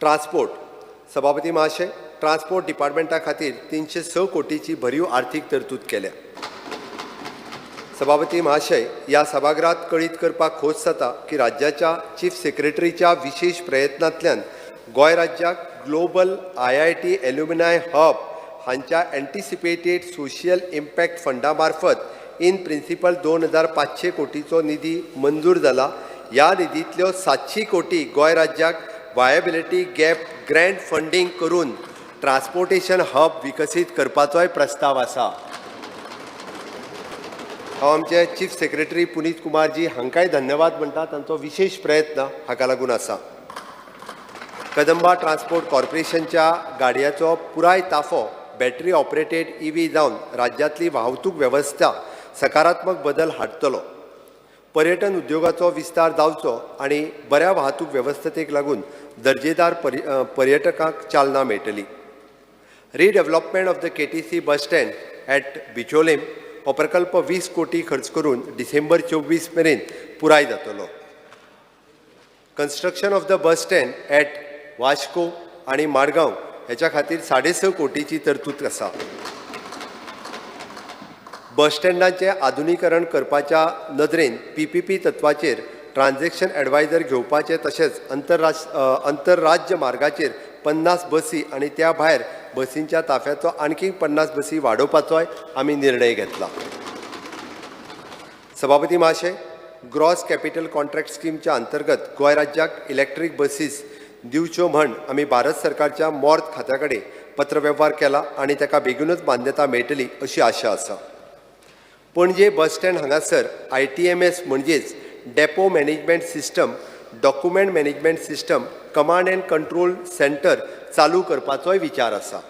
Transport सभापती महाशय, transport डिपार्टमेंटा खातीर 306 कोटीची भरीव आर्थीक तरतूद केल्या। सभापती महाशय, या सभागृहात कळीत करपाक खोस जाता की राज्याच्या चीफ सेक्रेटरीच्या विशेष प्रयत्नांतल्यान गोंय राज्याक ग्लोबल IIT एल्युमिनाय हब हांच्या एंटिसिपेटेड सोशियल इम्पॅक्ट फंडा मार्फत इन प्रिन्सिपल 2500 कोटीचो निधी मंजूर जाला। ह्या निधींतल्यो 700 कोटी गोंय राज्याक वायबिलिटी गॅप ग्रँट फंडिंग करून ट्रान्सपोर्टेशन हब विकसीत करपाचोय प्रस्ताव आसा। हांव आमचे चीफ सेक्रेटरी पुनीत कुमारजी हांकांय धन्यवाद म्हणटा, तांचो विशेष प्रयत्न हाका लागून आसा। कदंबा ट्रान्सपोर्ट कॉर्पोरेशनच्या गाडयांचो पुराय ताफो बॅटरी ऑपरेटेड EV जावन राज्यांतली वाहतूक वेवस्था सकारात्मक बदल हाडटलो। पर्यटन उद्योगाचो विस्तार जावचो आनी बऱ्या वाहतूक वेवस्थेक लागून दर्जेदार पर्यटकांक चालना मेळटली। Redevelopment of the KTC bus stand at Bicholim हो प्रकल्प 20 कोटी खर्च करून डिसेंबर 24 मेरेन पुराय जातलो। Construction of the bus stand at Vasco आनी माडगांव हेच्या खातीर 6.5 कोटीची तरतूद आसा। बस स्टँडांचे आधुनीकरण करपाच्या नदरेन PPP तत्वाचेर ट्रान्झॅक्शन एडवायझर घेवपाचे तशेंच अंतरराज्य मार्गाचेर 50 बसी आनी त्या भायर बसींच्या ताफ्याचो आणखी 50 बसी वाडोवपाचोय आमी निर्णय घेतला। सभापती महाशय, ग्रॉस कॅपिटल कॉन्ट्रॅक्ट स्कीमच्या अंतर्गत गोंय राज्याक इलेक्ट्रीक बसीस दिवच्यो म्हण आमी भारत सरकारच्या मॉर्त खात्या कडेन पत्रव्यवहार केला आनी ताका बेगीनूच मान्यता मेळटली अशी आशा आसा। पणजे बस स्टँड हांगासर ITMS म्हणजेच depot management system, document management system, command end control centre चालू करपाचोय विचार आसा।